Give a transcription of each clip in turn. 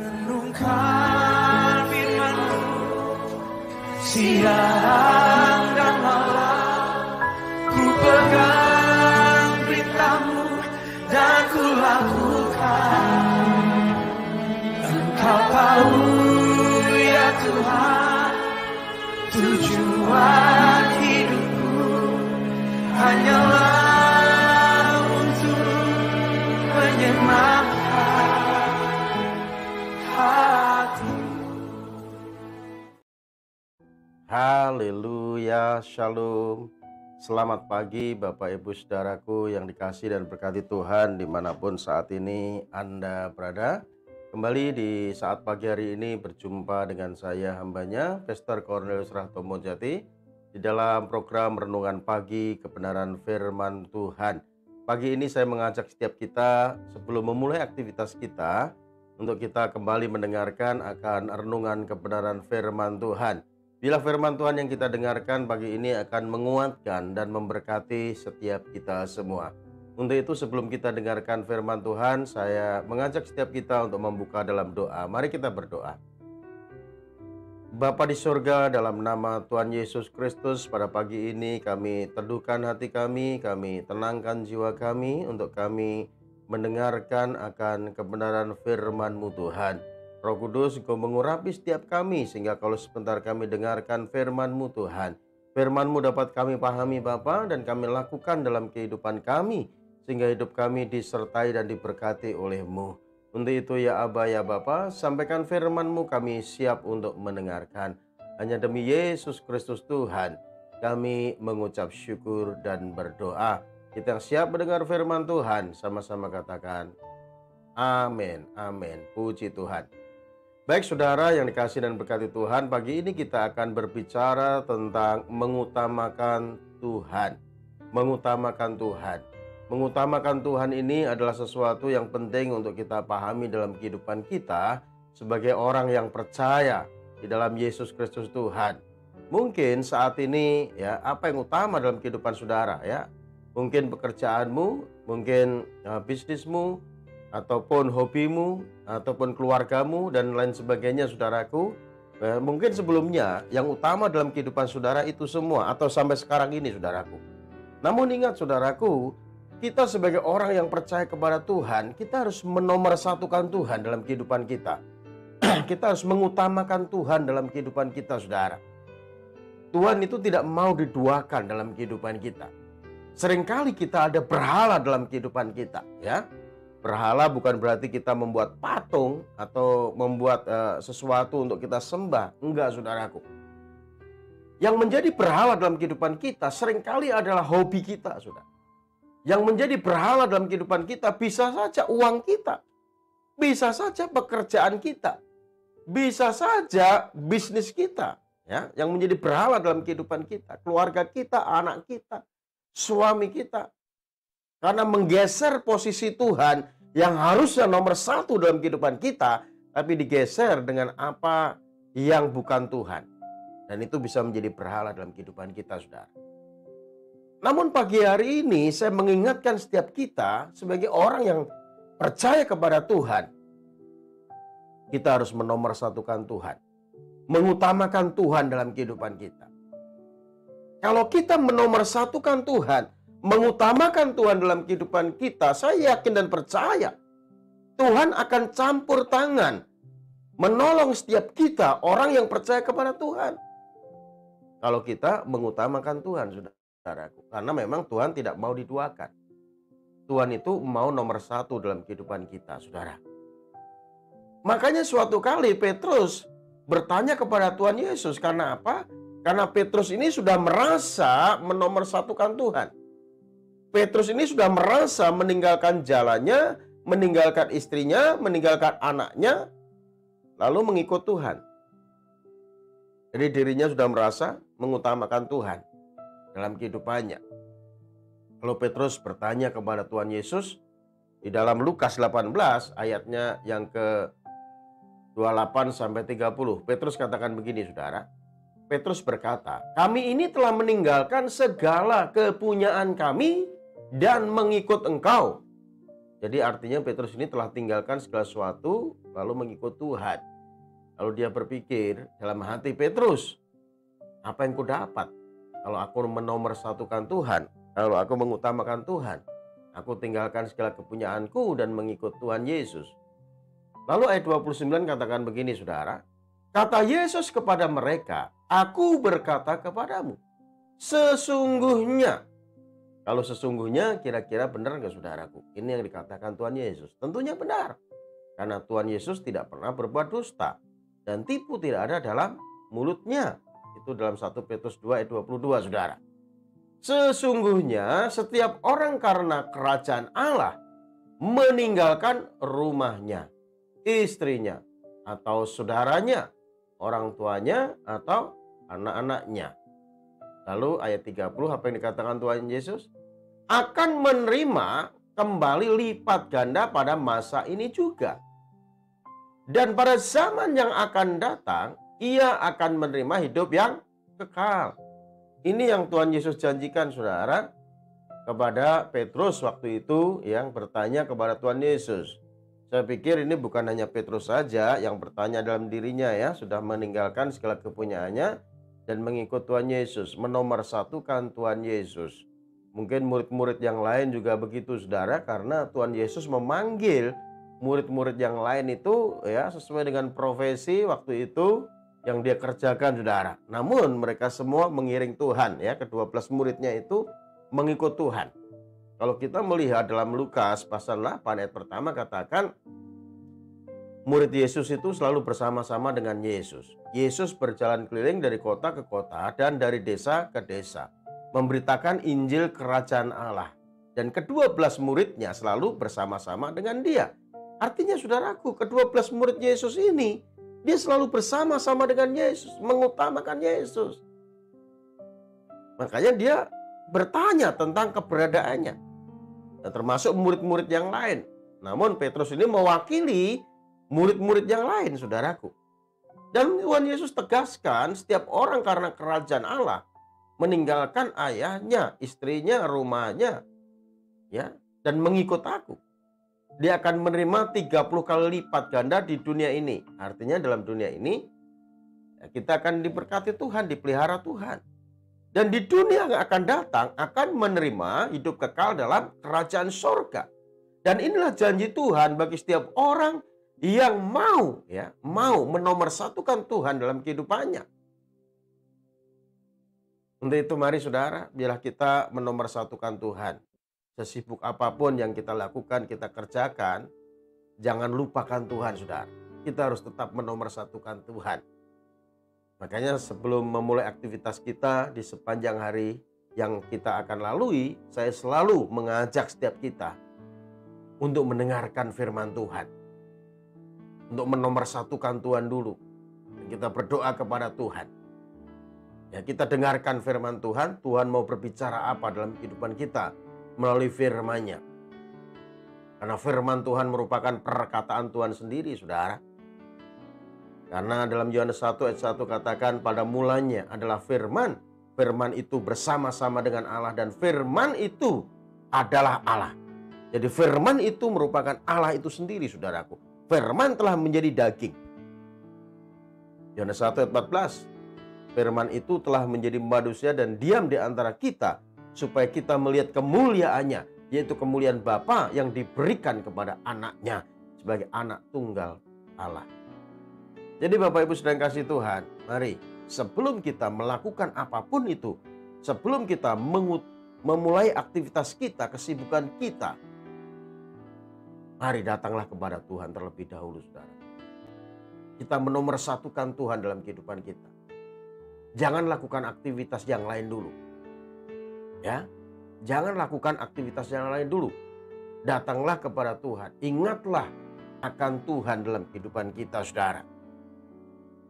Renungkan firman-Mu siang dan malam, ku pegang berita-Mu dan ku lakukan. Engkau tahu ya Tuhan, tujuan hidupku hanyalah untuk menyenangkan hati. Haleluya, shalom. Selamat pagi Bapak Ibu Saudaraku yang dikasihi dan berkati Tuhan dimanapun saat ini Anda berada. Kembali di saat pagi hari ini berjumpa dengan saya hambanya, Pastor Cornelius Rahtomo Jati, di dalam program Renungan Pagi Kebenaran Firman Tuhan. Pagi ini saya mengajak setiap kita sebelum memulai aktivitas kita, untuk kita kembali mendengarkan akan renungan kebenaran firman Tuhan. Bila firman Tuhan yang kita dengarkan pagi ini akan menguatkan dan memberkati setiap kita semua. Untuk itu sebelum kita dengarkan firman Tuhan, saya mengajak setiap kita untuk membuka dalam doa. Mari kita berdoa. Bapa di surga, dalam nama Tuhan Yesus Kristus, pada pagi ini kami teduhkan hati kami tenangkan jiwa kami untuk kami mendengarkan akan kebenaran firman-Mu Tuhan. Roh Kudus, Engkau mengurapi setiap kami sehingga kalau sebentar kami dengarkan firman-Mu Tuhan, firman-Mu dapat kami pahami Bapa dan kami lakukan dalam kehidupan kami sehingga hidup kami disertai dan diberkati oleh-Mu. Untuk itu ya Aba ya Bapa, sampaikan firman-Mu, kami siap untuk mendengarkan. Hanya demi Yesus Kristus Tuhan kami mengucap syukur dan berdoa. Kita yang siap mendengar firman Tuhan sama-sama katakan amin, amin. Puji Tuhan. Baik saudara yang dikasihi dan berkati Tuhan, pagi ini kita akan berbicara tentang mengutamakan Tuhan. Mengutamakan Tuhan. Mengutamakan Tuhan ini adalah sesuatu yang penting untuk kita pahami dalam kehidupan kita sebagai orang yang percaya di dalam Yesus Kristus Tuhan. Mungkin saat ini ya, apa yang utama dalam kehidupan saudara ya? Mungkin pekerjaanmu, mungkin bisnismu, ataupun hobimu, ataupun keluargamu, dan lain sebagainya saudaraku. Mungkin sebelumnya yang utama dalam kehidupan saudara itu semua, atau sampai sekarang ini saudaraku. Namun ingat saudaraku, kita sebagai orang yang percaya kepada Tuhan, kita harus menomorsatukan Tuhan dalam kehidupan kita. Kita harus mengutamakan Tuhan dalam kehidupan kita saudara. Tuhan itu tidak mau diduakan dalam kehidupan kita. Seringkali kita ada berhala dalam kehidupan kita ya. Berhala bukan berarti kita membuat patung atau membuat sesuatu untuk kita sembah. Enggak saudaraku. Yang menjadi berhala dalam kehidupan kita seringkali adalah hobi kita saudara. Yang menjadi berhala dalam kehidupan kita bisa saja uang kita. Bisa saja pekerjaan kita. Bisa saja bisnis kita. Ya, yang menjadi berhala dalam kehidupan kita. Keluarga kita, anak kita, suami kita. Karena menggeser posisi Tuhan yang harusnya nomor satu dalam kehidupan kita, tapi digeser dengan apa yang bukan Tuhan. Dan itu bisa menjadi berhala dalam kehidupan kita, saudara. Namun pagi hari ini saya mengingatkan setiap kita sebagai orang yang percaya kepada Tuhan, kita harus menomorsatukan Tuhan. Mengutamakan Tuhan dalam kehidupan kita. Kalau kita menomorsatukan Tuhan, mengutamakan Tuhan dalam kehidupan kita, saya yakin dan percaya Tuhan akan campur tangan menolong setiap kita orang yang percaya kepada Tuhan. Kalau kita mengutamakan Tuhan, saudaraku, karena memang Tuhan tidak mau diduakan. Tuhan itu mau nomor satu dalam kehidupan kita, saudara. Makanya suatu kali Petrus bertanya kepada Tuhan Yesus, karena apa? Karena Petrus ini sudah merasa menomorsatukan Tuhan. Petrus ini sudah merasa meninggalkan jalannya, meninggalkan istrinya, meninggalkan anaknya, lalu mengikut Tuhan. Jadi dirinya sudah merasa mengutamakan Tuhan dalam kehidupannya. Lalu Petrus bertanya kepada Tuhan Yesus di dalam Lukas 18 ayatnya yang ke 28 sampai 30. Petrus katakan begini saudara. Petrus berkata, "Kami ini telah meninggalkan segala kepunyaan kami dan mengikut Engkau." Jadi artinya Petrus ini telah tinggalkan segala sesuatu lalu mengikut Tuhan. Lalu dia berpikir dalam hati, Petrus, apa yang ku dapat kalau aku menomorsatukan Tuhan, kalau aku mengutamakan Tuhan, aku tinggalkan segala kepunyaanku dan mengikut Tuhan Yesus. Lalu ayat 29 katakan begini, saudara. Kata Yesus kepada mereka, aku berkata kepadamu, sesungguhnya. Kalau sesungguhnya kira-kira benar nggak saudaraku? Ini yang dikatakan Tuhan Yesus. Tentunya benar. Karena Tuhan Yesus tidak pernah berbuat dusta. Dan tipu tidak ada dalam mulutnya. Itu dalam 1 Petrus 2 ayat 22 saudara. Sesungguhnya setiap orang karena kerajaan Allah meninggalkan rumahnya, istrinya, atau saudaranya, orang tuanya, atau anak-anaknya. Lalu ayat 30 apa yang dikatakan Tuhan Yesus? Akan menerima kembali lipat ganda pada masa ini juga. Dan pada zaman yang akan datang, ia akan menerima hidup yang kekal. Ini yang Tuhan Yesus janjikan saudara kepada Petrus waktu itu yang bertanya kepada Tuhan Yesus. Saya pikir ini bukan hanya Petrus saja yang bertanya dalam dirinya ya, sudah meninggalkan segala kepunyaannya dan mengikut Tuhan Yesus, menomorsatukan Tuhan Yesus. Mungkin murid-murid yang lain juga begitu saudara, karena Tuhan Yesus memanggil murid-murid yang lain itu ya sesuai dengan profesi waktu itu yang dia kerjakan saudara. Namun mereka semua mengiring Tuhan ya, ke-12 muridnya itu mengikut Tuhan. Kalau kita melihat dalam Lukas pasal 8 ayat pertama katakan murid Yesus itu selalu bersama-sama dengan Yesus. Yesus berjalan keliling dari kota ke kota dan dari desa ke desa, memberitakan Injil Kerajaan Allah. Dan ke-12 muridnya selalu bersama-sama dengan dia. Artinya saudaraku, ke-12 murid Yesus ini, dia selalu bersama-sama dengan Yesus, mengutamakan Yesus. Makanya dia bertanya tentang keberadaannya. Dan termasuk murid-murid yang lain. Namun Petrus ini mewakili murid-murid yang lain saudaraku. Dan Tuhan Yesus tegaskan setiap orang karena kerajaan Allah meninggalkan ayahnya, istrinya, rumahnya, ya, dan mengikut aku. Dia akan menerima 30 kali lipat ganda di dunia ini. Artinya dalam dunia ini, ya, kita akan diberkati Tuhan, dipelihara Tuhan. Dan di dunia yang akan datang, akan menerima hidup kekal dalam kerajaan sorga. Dan inilah janji Tuhan bagi setiap orang yang mau menomorsatukan Tuhan dalam kehidupannya. Untuk itu mari saudara, biarlah kita menomorsatukan Tuhan. Sesibuk apapun yang kita lakukan, kita kerjakan, jangan lupakan Tuhan saudara. Kita harus tetap menomorsatukan Tuhan. Makanya sebelum memulai aktivitas kita di sepanjang hari yang kita akan lalui, saya selalu mengajak setiap kita untuk mendengarkan firman Tuhan. Untuk menomorsatukan Tuhan dulu. Kita berdoa kepada Tuhan. Ya, kita dengarkan firman Tuhan, Tuhan mau berbicara apa dalam kehidupan kita melalui firman-Nya. Karena firman Tuhan merupakan perkataan Tuhan sendiri, saudara. Karena dalam Yohanes 1 ayat 1 katakan pada mulanya adalah firman. Firman itu bersama-sama dengan Allah dan firman itu adalah Allah. Jadi firman itu merupakan Allah itu sendiri, saudaraku. Firman telah menjadi daging. Yohanes 1 ayat 14. Firman itu telah menjadi manusia dan diam di antara kita supaya kita melihat kemuliaannya, yaitu kemuliaan Bapa yang diberikan kepada anaknya sebagai anak tunggal Allah. Jadi Bapak Ibu sedang kasih Tuhan, mari sebelum kita melakukan apapun itu, sebelum kita memulai aktivitas kita, kesibukan kita, mari datanglah kepada Tuhan terlebih dahulu saudara. Kita menomorsatukan Tuhan dalam kehidupan kita. Jangan lakukan aktivitas yang lain dulu. Ya, jangan lakukan aktivitas yang lain dulu. Datanglah kepada Tuhan. Ingatlah akan Tuhan dalam kehidupan kita, saudara.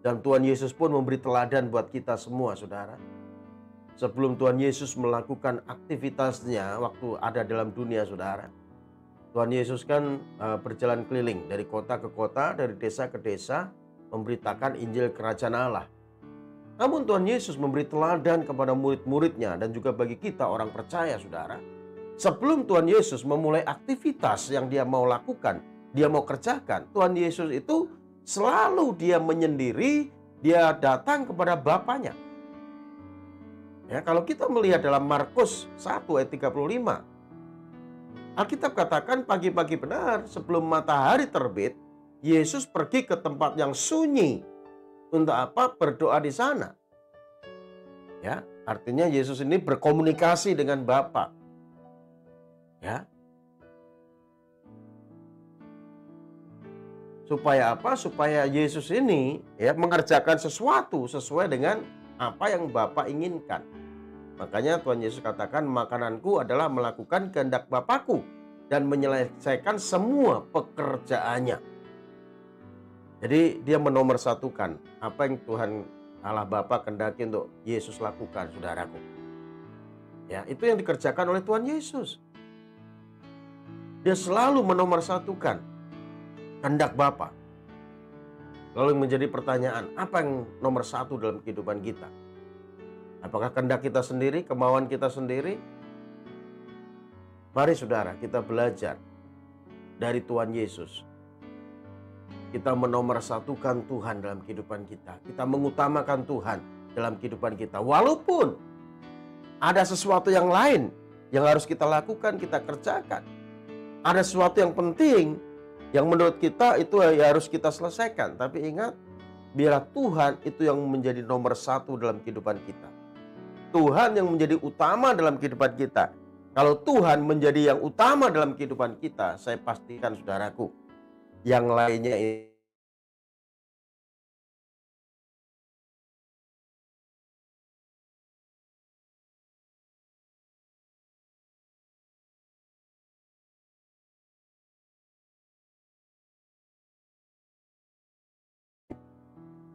Dan Tuhan Yesus pun memberi teladan buat kita semua, saudara. Sebelum Tuhan Yesus melakukan aktivitasnya waktu ada dalam dunia, saudara. Tuhan Yesus kan berjalan keliling dari kota ke kota, dari desa ke desa, memberitakan Injil Kerajaan Allah. Namun Tuhan Yesus memberi teladan kepada murid-muridnya dan juga bagi kita orang percaya saudara. Sebelum Tuhan Yesus memulai aktivitas yang dia mau lakukan, dia mau kerjakan, Tuhan Yesus itu selalu dia menyendiri, dia datang kepada Bapaknya. Ya, kalau kita melihat dalam Markus 1 ayat 35, Alkitab katakan pagi-pagi benar sebelum matahari terbit, Yesus pergi ke tempat yang sunyi. Untuk apa? Berdoa di sana. Ya, artinya Yesus ini berkomunikasi dengan Bapa. Ya. Supaya apa? Supaya Yesus ini ya mengerjakan sesuatu sesuai dengan apa yang Bapa inginkan. Makanya Tuhan Yesus katakan, makananku adalah melakukan kehendak Bapakku dan menyelesaikan semua pekerjaannya. Jadi dia menomorsatukan apa yang Tuhan Allah Bapa kehendaki untuk Yesus lakukan, saudaraku. Ya, itu yang dikerjakan oleh Tuhan Yesus. Dia selalu menomorsatukan kehendak Bapa. Lalu menjadi pertanyaan, apa yang nomor satu dalam kehidupan kita? Apakah kehendak kita sendiri, kemauan kita sendiri? Mari saudara, kita belajar dari Tuhan Yesus. Kita menomorsatukan Tuhan dalam kehidupan kita. Kita mengutamakan Tuhan dalam kehidupan kita. Walaupun ada sesuatu yang lain yang harus kita lakukan, kita kerjakan. Ada sesuatu yang penting yang menurut kita itu harus kita selesaikan. Tapi ingat, biarlah Tuhan itu yang menjadi nomor satu dalam kehidupan kita. Tuhan yang menjadi utama dalam kehidupan kita. Kalau Tuhan menjadi yang utama dalam kehidupan kita, saya pastikan saudaraku, yang lainnya ini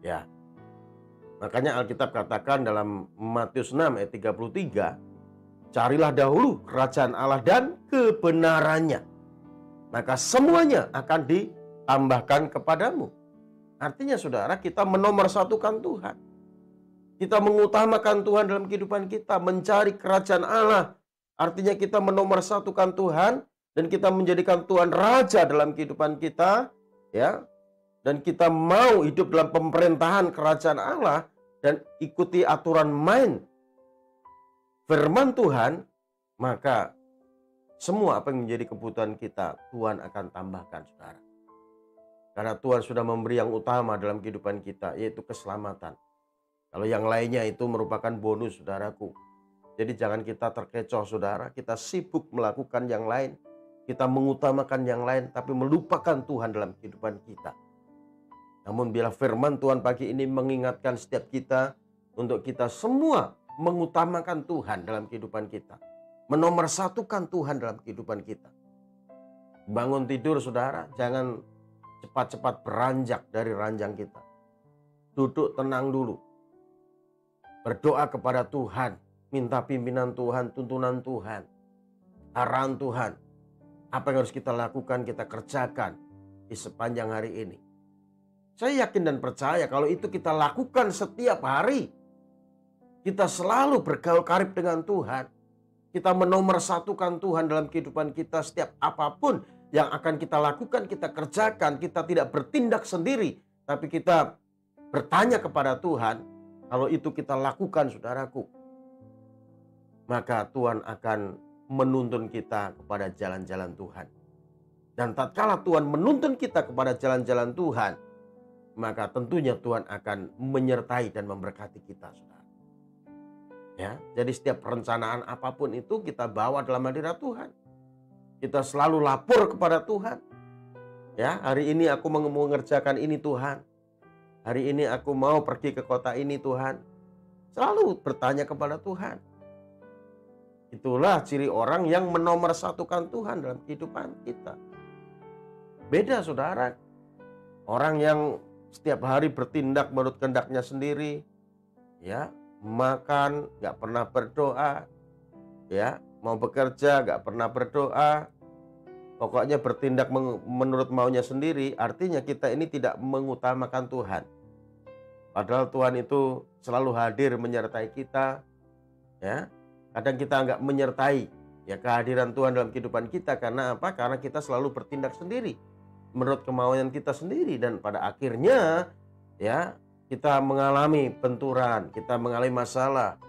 ya. Makanya Alkitab katakan dalam Matius 6 ayat 33, carilah dahulu kerajaan Allah dan kebenarannya, maka semuanya akan ditambahkan kepadamu. Artinya saudara, kita menomorsatukan Tuhan. Kita mengutamakan Tuhan dalam kehidupan kita, mencari kerajaan Allah. Artinya kita menomorsatukan Tuhan dan kita menjadikan Tuhan raja dalam kehidupan kita, ya. Dan kita mau hidup dalam pemerintahan kerajaan Allah dan ikuti aturan main firman Tuhan, maka semua apa yang menjadi kebutuhan kita, Tuhan akan tambahkan, saudara. Karena Tuhan sudah memberi yang utama dalam kehidupan kita, yaitu keselamatan. Kalau yang lainnya itu merupakan bonus, saudaraku. Jadi jangan kita terkecoh, saudara. Kita sibuk melakukan yang lain. Kita mengutamakan yang lain, tapi melupakan Tuhan dalam kehidupan kita. Namun bila firman Tuhan pagi ini mengingatkan setiap kita untuk kita semua mengutamakan Tuhan dalam kehidupan kita. Menomorsatukan Tuhan dalam kehidupan kita. Bangun tidur saudara, jangan cepat-cepat beranjak dari ranjang kita. Duduk tenang dulu. Berdoa kepada Tuhan. Minta pimpinan Tuhan, tuntunan Tuhan. Arahan Tuhan. Apa yang harus kita lakukan, kita kerjakan di sepanjang hari ini. Saya yakin dan percaya kalau itu kita lakukan setiap hari. Kita selalu bergaul karib dengan Tuhan. Kita menomorsatukan Tuhan dalam kehidupan kita. Setiap apapun yang akan kita lakukan, kita kerjakan. Kita tidak bertindak sendiri. Tapi kita bertanya kepada Tuhan. Kalau itu kita lakukan, saudaraku, maka Tuhan akan menuntun kita kepada jalan-jalan Tuhan. Dan tatkala Tuhan menuntun kita kepada jalan-jalan Tuhan, maka tentunya Tuhan akan menyertai dan memberkati kita, saudara. Ya, jadi setiap perencanaan apapun itu kita bawa dalam hadirat Tuhan. Kita selalu lapor kepada Tuhan. Ya, hari ini aku mau mengerjakan ini Tuhan. Hari ini aku mau pergi ke kota ini Tuhan. Selalu bertanya kepada Tuhan. Itulah ciri orang yang menomorsatukan Tuhan dalam kehidupan kita. Beda, saudara. Orang yang setiap hari bertindak menurut kehendaknya sendiri, ya, makan gak pernah berdoa, ya, mau bekerja gak pernah berdoa, pokoknya bertindak menurut maunya sendiri. Artinya kita ini tidak mengutamakan Tuhan. Padahal Tuhan itu selalu hadir menyertai kita, ya. Kadang kita nggak menyertai ya kehadiran Tuhan dalam kehidupan kita. Karena apa? Karena kita selalu bertindak sendiri menurut kemauan kita sendiri, dan pada akhirnya ya kita mengalami benturan, kita mengalami masalah,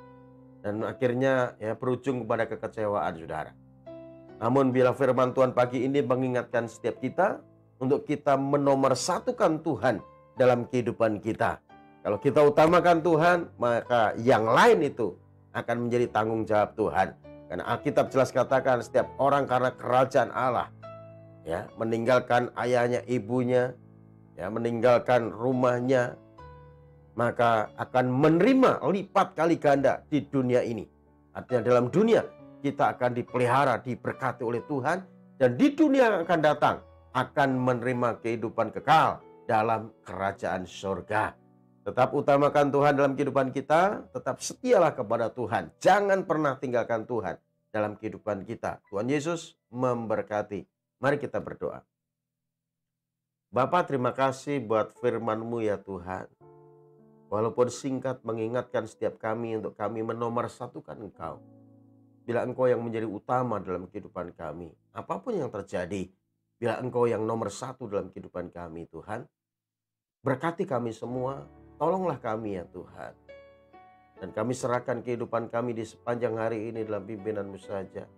dan akhirnya ya berujung kepada kekecewaan, saudara. Namun bila firman Tuhan pagi ini mengingatkan setiap kita untuk kita menomorsatukan Tuhan dalam kehidupan kita. Kalau kita utamakan Tuhan, maka yang lain itu akan menjadi tanggung jawab Tuhan. Karena Alkitab jelas katakan setiap orang karena kerajaan Allah, ya, meninggalkan ayahnya, ibunya, ya, meninggalkan rumahnya, maka akan menerima lipat kali ganda di dunia ini. Artinya dalam dunia kita akan dipelihara, diberkati oleh Tuhan, dan di dunia yang akan datang akan menerima kehidupan kekal dalam kerajaan surga. Tetap utamakan Tuhan dalam kehidupan kita, tetap setialah kepada Tuhan. Jangan pernah tinggalkan Tuhan dalam kehidupan kita. Tuhan Yesus memberkati. Mari kita berdoa. Bapa, terima kasih buat firman-Mu ya Tuhan. Walaupun singkat mengingatkan setiap kami untuk kami menomorsatukan Engkau. Bila Engkau yang menjadi utama dalam kehidupan kami, apapun yang terjadi, bila Engkau yang nomor satu dalam kehidupan kami Tuhan, berkati kami semua, tolonglah kami ya Tuhan. Dan kami serahkan kehidupan kami di sepanjang hari ini dalam pimpinan-Mu saja.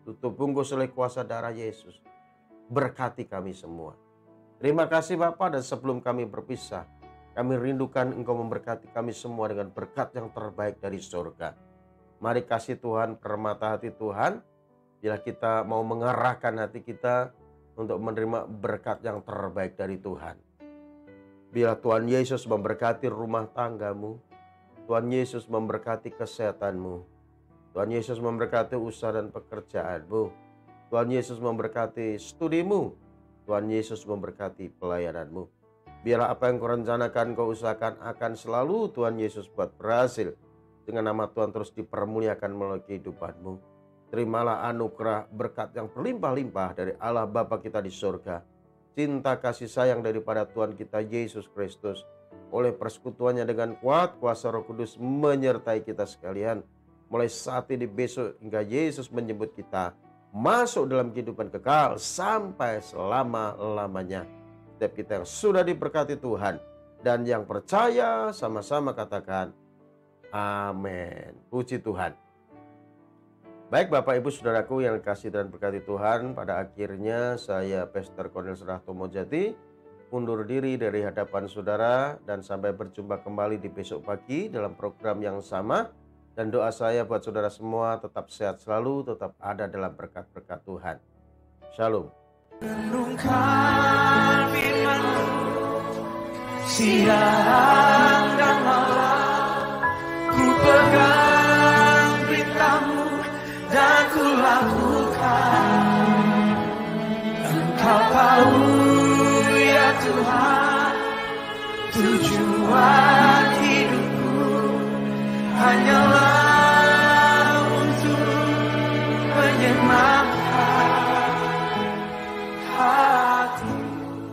Tutup bungkus oleh kuasa darah Yesus. Berkati kami semua. Terima kasih Bapa, dan sebelum kami berpisah, kami rindukan Engkau memberkati kami semua dengan berkat yang terbaik dari surga. Mari kasih Tuhan, permata hati Tuhan, bila kita mau mengarahkan hati kita untuk menerima berkat yang terbaik dari Tuhan. Bila Tuhan Yesus memberkati rumah tanggamu, Tuhan Yesus memberkati kesehatanmu, Tuhan Yesus memberkati usaha dan pekerjaanmu, Tuhan Yesus memberkati studimu, Tuhan Yesus memberkati pelayananmu. Biarlah apa yang kau rencanakan, kau usahakan akan selalu Tuhan Yesus buat berhasil. Dengan nama Tuhan terus dipermuliakan melalui kehidupanmu. Terimalah anugerah berkat yang berlimpah-limpah dari Allah Bapa kita di surga. Cinta kasih sayang daripada Tuhan kita Yesus Kristus, oleh persekutuannya dengan kuat kuasa Roh Kudus menyertai kita sekalian, mulai saat ini, besok, hingga Yesus menjemput kita masuk dalam kehidupan kekal sampai selama-lamanya. Setiap kita yang sudah diberkati Tuhan dan yang percaya sama-sama katakan amin. Puji Tuhan. Baik Bapak Ibu Saudaraku yang kasih dan berkati Tuhan, pada akhirnya saya Pastor Cornelius Rahtomojati undur diri dari hadapan saudara, dan sampai berjumpa kembali di besok pagi dalam program yang sama. Dan doa saya buat saudara semua tetap sehat selalu, tetap ada dalam berkat-berkat Tuhan. Shalom. Renungkan firman-Mu siang dan malam, ku pegang berita-Mu dan ku lakukan. Engkau tahu ya Tuhan, tujuan hidupku hanyalah